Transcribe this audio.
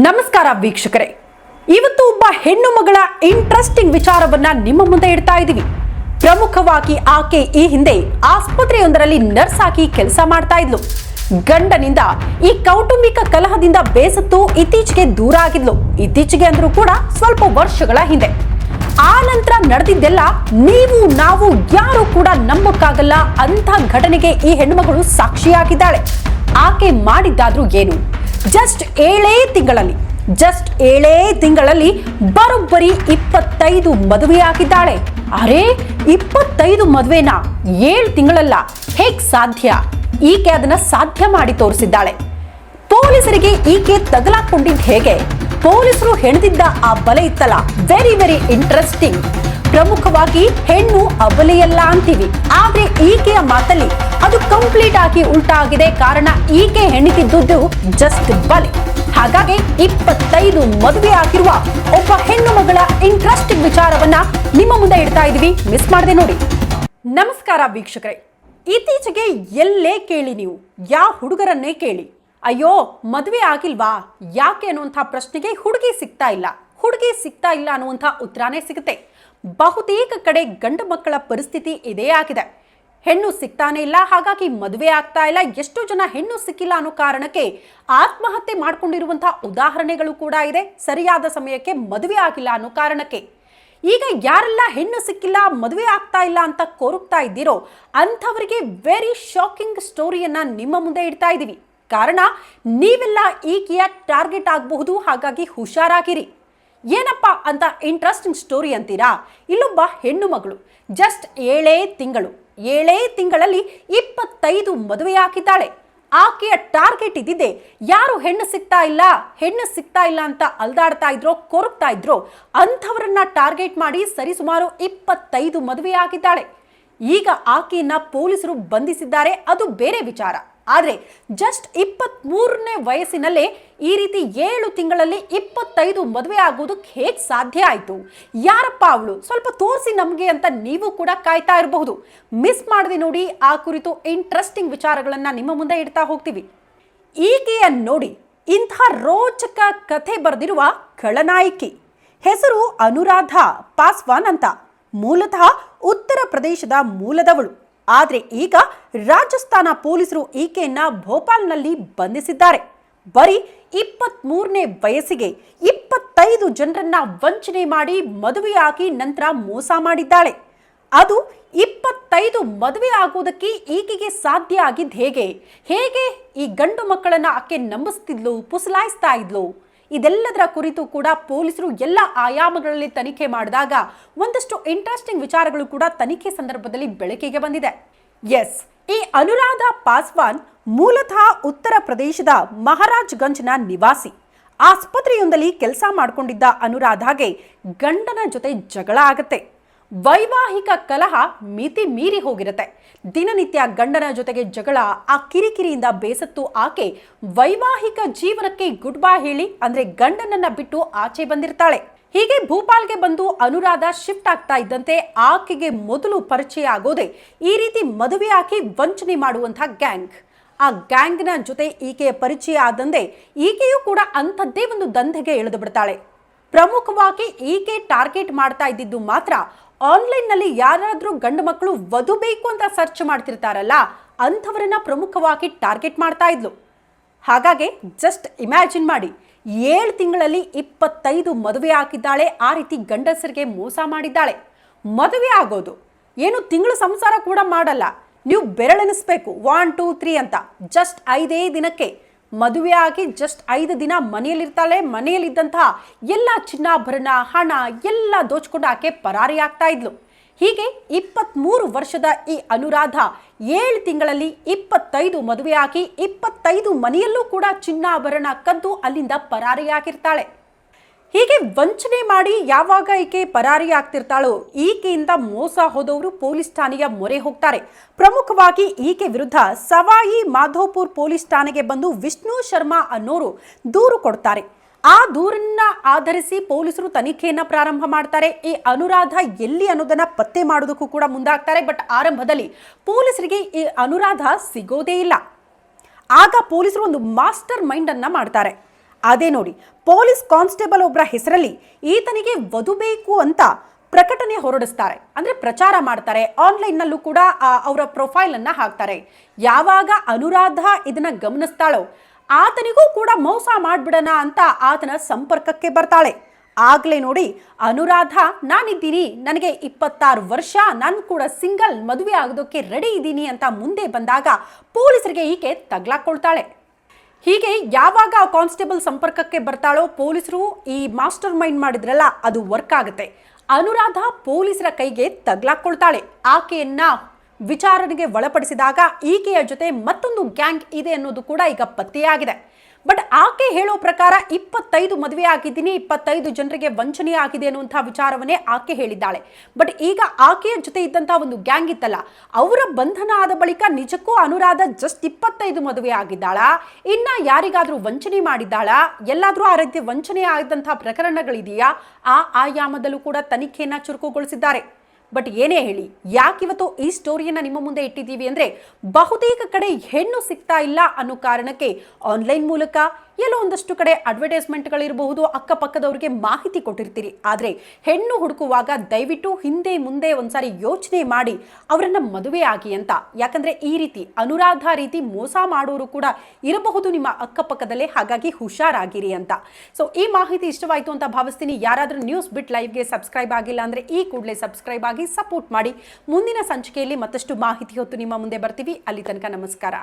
ನಮಸ್ಕಾರ ವೀಕ್ಷಕರೇ, ಇವತ್ತು ಒಬ್ಬ ಹೆಣ್ಣು ಮಗಳ ಇಂಟ್ರೆಸ್ಟಿಂಗ್ ವಿಚಾರವನ್ನ ನಿಮ್ಮ ಮುಂದೆ ಇಡ್ತಾ ಇದ್ದೀವಿ. ಪ್ರಮುಖವಾಗಿ ಆಕೆ ಈ ಹಿಂದೆ ಆಸ್ಪತ್ರೆಯೊಂದರಲ್ಲಿ ನರ್ಸ್ ಆಗಿ ಕೆಲಸ ಮಾಡ್ತಾ ಇದ್ಲು. ಗಂಡನಿಂದ ಈ ಕೌಟುಂಬಿಕ ಕಲಹದಿಂದ ಬೇಸತ್ತು ಇತ್ತೀಚೆಗೆ ದೂರ ಆಗಿದ್ಲು. ಇತ್ತೀಚೆಗೆ ಅಂದ್ರೂ ಕೂಡ ಸ್ವಲ್ಪ ವರ್ಷಗಳ ಹಿಂದೆ. ಆ ನಂತರ ನಡೆದಿದ್ದೆಲ್ಲ ನೀವು ನಾವು ಯಾರು ಕೂಡ ನಂಬಕ್ಕಾಗಲ್ಲ ಅಂತ ಘಟನೆಗೆ ಈ ಹೆಣ್ಣುಮಗಳು ಸಾಕ್ಷಿಯಾಗಿದ್ದಾಳೆ. ಆಕೆ ಮಾಡಿದ್ದಾದ್ರೂ ಏನು? ಜಸ್ಟ್ 7 ತಿಂಗಳಲ್ಲಿ ಬರೋಬ್ಬರಿ 25 ಮದುವೆಯಾಗಿದ್ದಾಳೆ. ಅರೆ, 25 ಮದುವೆನ 7 ತಿಂಗಳಲ್ಲ, ಹೇಗ್ ಸಾಧ್ಯ? ಈಕೆ ಅದನ್ನ ಸಾಧ್ಯ ಮಾಡಿ ತೋರಿಸಿದ್ದಾಳೆ. ಪೊಲೀಸರಿಗೆ ಈಕೆ ತಗಲಾಕೊಂಡಿದ್ದು ಹೇಗೆ? ಪೊಲೀಸರು ಹೆಣೆದಿದ್ದ ಆ ಬಲೆ ಇತ್ತಲ್ಲ, ವೆರಿ ಇಂಟ್ರೆಸ್ಟಿಂಗ್. ಪ್ರಮುಖವಾಗಿ ಹೆಣ್ಣು ಅಬಲೆಯಲ್ಲ ಅಂತೀವಿ, ಆದ್ರೆ ಈಕೆಯ ಮಾತಲ್ಲಿ ಅದು ಕಂಪ್ಲೀಟ್ ಆಗಿ ಉಲ್ಟಾ ಆಗಿದೆ. ಕಾರಣ ಈಕೆ ಹೆಣಿತಿದ್ದುದು ಜಸ್ಟ್ ಬಲೆ. ಹಾಗಾಗಿ 25 ಮದುವೆ ಆಗಿರುವ ಒಬ್ಬ ಹೆಣ್ಣು ಮಗಳ ಇಂಟ್ರೆಸ್ಟಿಂಗ್ ವಿಚಾರವನ್ನ ನಿಮ್ಮ ಮುಂದೆ ಇಡ್ತಾ ಇದೀವಿ, ಮಿಸ್ ಮಾಡದೆ ನೋಡಿ. ನಮಸ್ಕಾರ ವೀಕ್ಷಕರೇ, ಇತ್ತೀಚೆಗೆ ಎಲ್ಲೇ ಕೇಳಿ ನೀವು, ಯಾವ ಹುಡುಗರನ್ನೇ ಕೇಳಿ, ಅಯ್ಯೋ ಮದುವೆ ಆಗಿಲ್ವಾ ಯಾಕೆ ಅನ್ನುವಂಥ ಪ್ರಶ್ನೆಗೆ ಹುಡುಗಿ ಸಿಗ್ತಾ ಇಲ್ಲ ಅನ್ನುವಂಥ ಉತ್ತರನೇ ಸಿಗುತ್ತೆ. ಬಹುತೇಕ ಕಡೆ ಗಂಡು ಮಕ್ಕಳ ಪರಿಸ್ಥಿತಿ ಇದೇ ಆಗಿದೆ. ಹೆಣ್ಣು ಸಿಗ್ತಾನೆ ಇಲ್ಲ, ಹಾಗಾಗಿ ಮದುವೆ ಆಗ್ತಾ ಇಲ್ಲ. ಎಷ್ಟೋ ಜನ ಹೆಣ್ಣು ಸಿಕ್ಕಿಲ್ಲ ಅನ್ನೋ ಕಾರಣಕ್ಕೆ ಆತ್ಮಹತ್ಯೆ ಮಾಡ್ಕೊಂಡಿರುವಂತಹ ಉದಾಹರಣೆಗಳು ಕೂಡ ಇದೆ, ಸರಿಯಾದ ಸಮಯಕ್ಕೆ ಮದುವೆ ಆಗಿಲ್ಲ ಅನ್ನೋ ಕಾರಣಕ್ಕೆ. ಈಗ ಯಾರೆಲ್ಲ ಹೆಣ್ಣು ಸಿಕ್ಕಿಲ್ಲ, ಮದುವೆ ಆಗ್ತಾ ಇಲ್ಲ ಅಂತ ಕೋರುತ್ತಾ ಇದ್ದೀರೋ ಅಂಥವರಿಗೆ ವೆರಿ ಶಾಕಿಂಗ್ ಸ್ಟೋರಿಯನ್ನ ನಿಮ್ಮ ಮುಂದೆ ಇಡ್ತಾ ಇದ್ದೀವಿ. ಕಾರಣ ನೀವೆಲ್ಲ ಈಕೆಯ ಟಾರ್ಗೆಟ್ ಆಗಬಹುದು, ಹಾಗಾಗಿ ಹುಷಾರಾಗಿರಿ. ಏನಪ್ಪಾ ಅಂತ ಇಂಟ್ರೆಸ್ಟಿಂಗ್ ಸ್ಟೋರಿ ಅಂತೀರಾ? ಇಲ್ಲೊಬ್ಬ ಹೆಣ್ಣು ಮಗಳು ಜಸ್ಟ್ 7 ತಿಂಗಳಲ್ಲಿ 25 ಮದುವೆಯಾಗಿದ್ದಾಳೆ. ಆಕೆಯ ಟಾರ್ಗೆಟ್ ಇದ್ದಿದೆ ಯಾರು ಹೆಣ್ಣು ಸಿಗ್ತಾ ಇಲ್ಲ ಅಂತ ಅಲ್ದಾಡ್ತಾ ಇದ್ರೋ, ಕೊರಗ್ತಾ ಇದ್ರೋ ಅಂಥವರನ್ನ ಟಾರ್ಗೆಟ್ ಮಾಡಿ ಸರಿಸುಮಾರು 25 ಮದುವೆಯಾಗಿದ್ದಾಳೆ. ಈಗ ಆಕೆಯನ್ನ ಪೊಲೀಸರು ಬಂಧಿಸಿದ್ದಾರೆ, ಅದು ಬೇರೆ ವಿಚಾರ. ಆದ್ರೆ ಜಸ್ಟ್ 23ನೇ ವಯಸ್ಸಿನಲ್ಲೇ ಈ ರೀತಿ 7 ತಿಂಗಳಲ್ಲಿ 25 ಮದುವೆ ಆಗೋದಕ್ಕೆ ಹೇಗೆ ಸಾಧ್ಯ ಆಯ್ತು? ಯಾರಪ್ಪ ಅವಳು? ಸ್ವಲ್ಪ ತೋರಿಸಿ ನಮಗೆ ಅಂತ ನೀವು ಕೂಡ ಕಾಯ್ತಾ ಇರಬಹುದು. ಮಿಸ್ ಮಾಡದೆ ನೋಡಿ, ಆ ಕುರಿತು ಇಂಟ್ರೆಸ್ಟಿಂಗ್ ವಿಚಾರಗಳನ್ನ ನಿಮ್ಮ ಮುಂದೆ ಇಡ್ತಾ ಹೋಗ್ತೀವಿ. ಈಕೆಯ ನೋಡಿ, ಇಂಥ ರೋಚಕ ಕಥೆ ಬರೆದಿರುವ ಖಳನಾಯಕಿ ಹೆಸರು ಅನುರಾಧಾ ಪಾಸ್ವಾನ್ ಅಂತ. ಮೂಲತಃ ಉತ್ತರ ಪ್ರದೇಶದ ಮೂಲದವಳು. ಆದ್ರೆ ಈಗ ರಾಜಸ್ಥಾನ ಪೊಲೀಸರು ಈಕೆಯನ್ನ ಭೋಪಾಲ್ನಲ್ಲಿ ಬಂಧಿಸಿದ್ದಾರೆ. ಬರೀ 23ನೇ ವಯಸ್ಸಿಗೆ 25 ಜನರನ್ನ ವಂಚನೆ ಮಾಡಿ ಮದುವೆಯಾಗಿ ನಂತರ ಮೋಸ ಮಾಡಿದ್ದಾಳೆ. ಅದು 25 ಮದುವೆ ಆಗೋದಕ್ಕೆ ಈಕೆಗೆ ಸಾಧ್ಯ ಆಗಿದ್ದು ಹೇಗೆ ಈ ಗಂಡು ಮಕ್ಕಳನ್ನ ಆಕೆ ನಂಬಿಸ್ತಿದ್ಲು, ಪುಸಲಾಯಿಸ್ತಾ ಇದ್ಲು? ಇದೆಲ್ಲದರ ಕುರಿತು ಕೂಡ ಪೊಲೀಸರು ಎಲ್ಲ ಆಯಾಮಗಳಲ್ಲಿ ತನಿಖೆ ಮಾಡಿದಾಗ ಒಂದಷ್ಟು ಇಂಟ್ರೆಸ್ಟಿಂಗ್ ವಿಚಾರಗಳು ಕೂಡ ತನಿಖೆ ಸಂದರ್ಭದಲ್ಲಿ ಬೆಳಕಿಗೆ ಬಂದಿದೆ. ಎಸ್, ಈ ಅನುರಾಧಾ ಪಾಸ್ವಾನ್ ಮೂಲತಃ ಉತ್ತರ ಪ್ರದೇಶದ ಮಹಾರಾಜ್ಗಂಜ್ನ ನಿವಾಸಿ. ಆಸ್ಪತ್ರೆಯೊಂದರಲ್ಲಿ ಕೆಲಸ ಮಾಡಿಕೊಂಡಿದ್ದ ಅನುರಾಧಾಗೆ ಗಂಡನ ಜೊತೆ ಜಗಳ ಆಗತ್ತೆ. ವೈವಾಹಿಕ ಕಲಹ ಮಿತಿ ಮೀರಿ ಹೋಗಿರುತ್ತೆ. ದಿನನಿತ್ಯ ಗಂಡನ ಜೊತೆಗೆ ಜಗಳ, ಆ ಕಿರಿಕಿರಿಯಿಂದ ಬೇಸತ್ತು ಆಕೆ ವೈವಾಹಿಕ ಜೀವನಕ್ಕೆ ಗುಡ್ ಬೈ ಹೇಳಿ, ಅಂದ್ರೆ ಗಂಡನನ್ನ ಬಿಟ್ಟು ಆಚೆ ಬಂದಿರ್ತಾಳೆ. ಹೀಗೆ ಭೂಪಾಲ್ಗೆ ಬಂದು ಅನುರಾಧ ಶಿಫ್ಟ್ ಆಗ್ತಾ ಇದ್ದಂತೆ ಆಕೆಗೆ ಮೊದಲು ಪರಿಚಯ ಆಗೋದೆ ಈ ರೀತಿ ಮದುವೆ ಹಾಕಿ ವಂಚನೆ ಮಾಡುವಂತಹ ಗ್ಯಾಂಗ್. ಆ ಗ್ಯಾಂಗ್ನ ಜೊತೆ ಈಕೆಯ ಪರಿಚಯ ಆದಂತೆ ಈಕೆಯೂ ಕೂಡ ಅಂಥದ್ದೇ ಒಂದು ದಂಧೆಗೆ ಇಳಿದು ಬಿಡ್ತಾಳೆ. ಪ್ರಮುಖವಾಗಿ ಈಕೆ ಟಾರ್ಗೆಟ್ ಮಾಡ್ತಾ ಇದ್ದಿದ್ದು ಮಾತ್ರ ಆನ್ಲೈನ್ನಲ್ಲಿ ಯಾರಾದ್ರೂ ಗಂಡು ಮಕ್ಕಳು ವಧು ಬೇಕು ಅಂತ ಸರ್ಚ್ ಮಾಡ್ತಿರ್ತಾರಲ್ಲ, ಅಂಥವರನ್ನ ಪ್ರಮುಖವಾಗಿ ಟಾರ್ಗೆಟ್ ಮಾಡ್ತಾ ಇದ್ಲು. ಹಾಗಾಗಿ ಜಸ್ಟ್ ಇಮ್ಯಾಜಿನ್ ಮಾಡಿ, 7 ತಿಂಗಳಲ್ಲಿ 25 ಮದುವೆ ಹಾಕಿದ್ದಾಳೆ. ಆ ರೀತಿ ಗಂಡಸರಿಗೆ ಮೋಸ ಮಾಡಿದ್ದಾಳೆ. ಮದುವೆ ಆಗೋದು ಏನು ತಿಂಗಳು ಸಂಸಾರ ಕೂಡ ಮಾಡಲ್ಲ, ನೀವು ಬೆರಳೆನಿಸ್ಬೇಕು 1 2 3 ಅಂತ. ಜಸ್ಟ್ 5 ದಿನಕ್ಕೆ ಮದುವೆ ಆಗಿ ಜಸ್ಟ್ 5 ದಿನ ಮನೆಯಲ್ಲಿರ್ತಾಳೆ. ಮನೆಯಲ್ಲಿದ್ದಂತಹ ಎಲ್ಲ ಚಿನ್ನಾಭರಣ, ಹಣ ಎಲ್ಲ ದೋಚ್ಕೊಂಡು ಆಕೆ ಪರಾರಿ ಆಗ್ತಾ ಇದ್ಲು. ಹೀಗೆ 23 ವರ್ಷದ ಈ ಅನುರಾಧ 7 ತಿಂಗಳಲ್ಲಿ 25 ಮದುವೆಯಾಗಿ 25 ಮನೆಯಲ್ಲೂ ಕೂಡ ಚಿನ್ನಾಭರಣ ಕದ್ದು ಅಲ್ಲಿಂದ ಪರಾರಿಯಾಗಿರ್ತಾಳೆ. ಹೀಗೆ ವಂಚನೆ ಮಾಡಿ ಯಾವಾಗ ಈಕೆ ಪರಾರಿ ಆಗ್ತಿರ್ತಾಳೋ, ಈಕೆಯಿಂದ ಮೋಸ ಹೋದವರು ಪೊಲೀಸ್ ಠಾಣೆಯ ಮೊರೆ ಹೋಗ್ತಾರೆ. ಪ್ರಮುಖವಾಗಿ ಈಕೆ ವಿರುದ್ಧ ಸವಾಯಿ ಮಾಧೋಪುರ್ ಪೊಲೀಸ್ ಠಾಣೆಗೆ ಬಂದು ವಿಷ್ಣು ಶರ್ಮಾ ಅನ್ನೋರು ದೂರು ಕೊಡ್ತಾರೆ. ಆ ದೂರನ್ನ ಆಧರಿಸಿ ಪೊಲೀಸರು ತನಿಖೆಯನ್ನ ಪ್ರಾರಂಭ ಮಾಡ್ತಾರೆ. ಈ ಅನುರಾಧ ಎಲ್ಲಿ ಅನ್ನೋದನ್ನ ಪತ್ತೆ ಮಾಡೋದಕ್ಕೂ ಕೂಡ ಮುಂದಾಗ್ತಾರೆ. ಬಟ್ ಆರಂಭದಲ್ಲಿ ಪೊಲೀಸರಿಗೆ ಈ ಅನುರಾಧ ಸಿಗೋದೇ ಇಲ್ಲ. ಆಗ ಪೊಲೀಸರು ಒಂದು ಮಾಸ್ಟರ್ ಮೈಂಡ್ ಅನ್ನ ಮಾಡ್ತಾರೆ. ಅದೇ ನೋಡಿ, ಪೊಲೀಸ್ ಕಾನ್ಸ್ಟೇಬಲ್ ಒಬ್ಬರ ಹೆಸರಲ್ಲಿ ಈತನಿಗೆ ವಧು ಬೇಕು ಅಂತ ಪ್ರಕಟಣೆ ಹೊರಡಿಸ್ತಾರೆ, ಅಂದ್ರೆ ಪ್ರಚಾರ ಮಾಡ್ತಾರೆ. ಆನ್ಲೈನ್ನಲ್ಲೂ ಕೂಡ ಅವರ ಪ್ರೊಫೈಲ್ ಅನ್ನ ಹಾಕ್ತಾರೆ. ಯಾವಾಗ ಅನುರಾಧ ಇದನ್ನ ಗಮನಿಸ್ತಾಳೋ ಆತನಿಗೂ ಕೂಡ ಮೋಸ ಮಾಡ್ಬಿಡೋಣ ಅಂತ ಆತನ ಸಂಪರ್ಕಕ್ಕೆ ಬರ್ತಾಳೆ. ಆಗ್ಲೇ ನೋಡಿ, ಅನುರಾಧ ನಾನಿದ್ದೀನಿ, ನನಗೆ 26 ವರ್ಷ, ನಾನು ಕೂಡ ಸಿಂಗಲ್, ಮದುವೆ ಆಗೋದಕ್ಕೆ ರೆಡಿ ಇದ್ದೀನಿ ಅಂತ ಮುಂದೆ ಬಂದಾಗ ಪೊಲೀಸರಿಗೆ ಈಕೆ ತಗ್ಲಾಕೊಳ್ತಾಳೆ. ಹೀಗೆ ಯಾವಾಗ ಆ ಕಾನ್ಸ್ಟೇಬಲ್ ಸಂಪರ್ಕಕ್ಕೆ ಬರ್ತಾಳೋ ಪೊಲೀಸರು ಈ ಮಾಸ್ಟರ್ ಮೈಂಡ್ ಮಾಡಿದ್ರಲ್ಲ ಅದು ವರ್ಕ್ ಆಗುತ್ತೆ. ಅನುರಾಧ ಪೊಲೀಸರ ಕೈಗೆ ತಗ್ಲಾಕೊಳ್ತಾಳೆ. ಆಕೆಯನ್ನ ವಿಚಾರಣೆಗೆ ಒಳಪಡಿಸಿದಾಗ ಈಕೆಯ ಜೊತೆ ಮತ್ತೊಂದು ಗ್ಯಾಂಗ್ ಇದೆ ಅನ್ನೋದು ಕೂಡ ಈಗ ಪತ್ತೆಯಾಗಿದೆ. ಬಟ್ ಆಕೆ ಹೇಳೋ ಪ್ರಕಾರ 25 ಮದುವೆ ಆಗಿದ್ದೀನಿ, 25 ಜನರಿಗೆ ವಂಚನೆ ಆಗಿದೆ ಅನ್ನುವಂಥ ವಿಚಾರವನ್ನೇ ಆಕೆ ಹೇಳಿದ್ದಾಳೆ. ಬಟ್ ಈಗ ಆಕೆಯ ಜೊತೆ ಇದ್ದಂಥ ಒಂದು ಗ್ಯಾಂಗ್ ಇತ್ತಲ್ಲ, ಅವರ ಬಂಧನ ಆದ ಬಳಿಕ ನಿಜಕ್ಕೂ ಅನುರಾಧ ಜಸ್ಟ್ 25 ಮದುವೆ ಆಗಿದ್ದಾಳಾ, ಇನ್ನ ಯಾರಿಗಾದ್ರೂ ವಂಚನೆ ಮಾಡಿದ್ದಾಳಾ, ಎಲ್ಲಾದ್ರೂ ಆ ರೀತಿ ವಂಚನೆ ಆಗಿದ್ದಂಥ ಪ್ರಕರಣಗಳಿದೆಯಾ, ಆ ಆಯಾಮದಲ್ಲೂ ಕೂಡ ತನಿಖೆಯನ್ನ ಚುರುಕುಗೊಳಿಸಿದ್ದಾರೆ. ಬಟ್ ಏನೇ ಹೇಳಿ, ಯಾಕಿವತ್ತು ಈ ಸ್ಟೋರಿಯನ್ನ ನಿಮ್ಮ ಮುಂದೆ ಇಟ್ಟಿದ್ದೀವಿ ಅಂದ್ರೆ, ಬಹುತೇಕ ಕಡೆ ಹೆಣ್ಣು ಸಿಗ್ತಾ ಇಲ್ಲ ಅನ್ನೋ ಕಾರಣಕ್ಕೆ ಆನ್ಲೈನ್ ಮೂಲಕ ಎಲ್ಲೋ ಒಂದಷ್ಟು ಕಡೆ ಅಡ್ವರ್ಟೈಸ್ಮೆಂಟ್ಗಳಿರಬಹುದು, ಅಕ್ಕಪಕ್ಕದವ್ರಿಗೆ ಮಾಹಿತಿ ಕೊಟ್ಟಿರ್ತೀರಿ. ಆದರೆ ಹೆಣ್ಣು ಹುಡುಕುವಾಗ ದಯವಿಟ್ಟು ಹಿಂದೆ ಮುಂದೆ ಒಂದ್ಸಾರಿ ಯೋಚನೆ ಮಾಡಿ ಅವರನ್ನ ಮದುವೆ ಆಗಿ ಅಂತ. ಯಾಕಂದ್ರೆ ಈ ರೀತಿ ಅನುರಾಧ ರೀತಿ ಮೋಸ ಮಾಡೋರು ಕೂಡ ಇರಬಹುದು ನಿಮ್ಮ ಅಕ್ಕಪಕ್ಕದಲ್ಲೇ, ಹಾಗಾಗಿ ಹುಷಾರಾಗಿರಿ ಅಂತ. ಸೊ ಈ ಮಾಹಿತಿ ಇಷ್ಟವಾಯಿತು ಅಂತ ಭಾವಿಸ್ತೀನಿ. ಯಾರಾದರೂ ನ್ಯೂಸ್ ಬಿಟ್ ಲೈವ್ಗೆ ಸಬ್ಸ್ಕ್ರೈಬ್ ಆಗಿಲ್ಲ ಅಂದ್ರೆ ಈ ಕೂಡಲೇ ಸಬ್ಸ್ಕ್ರೈಬ್ ಆಗಿ ಸಪೋರ್ಟ್ ಮಾಡಿ. ಮುಂದಿನ ಸಂಚಿಕೆಯಲ್ಲಿ ಮತ್ತಷ್ಟು ಮಾಹಿತಿ ಹೊತ್ತು ನಿಮ್ಮ ಮುಂದೆ ಬರ್ತೀವಿ. ಅಲ್ಲಿ ತನಕ ನಮಸ್ಕಾರ.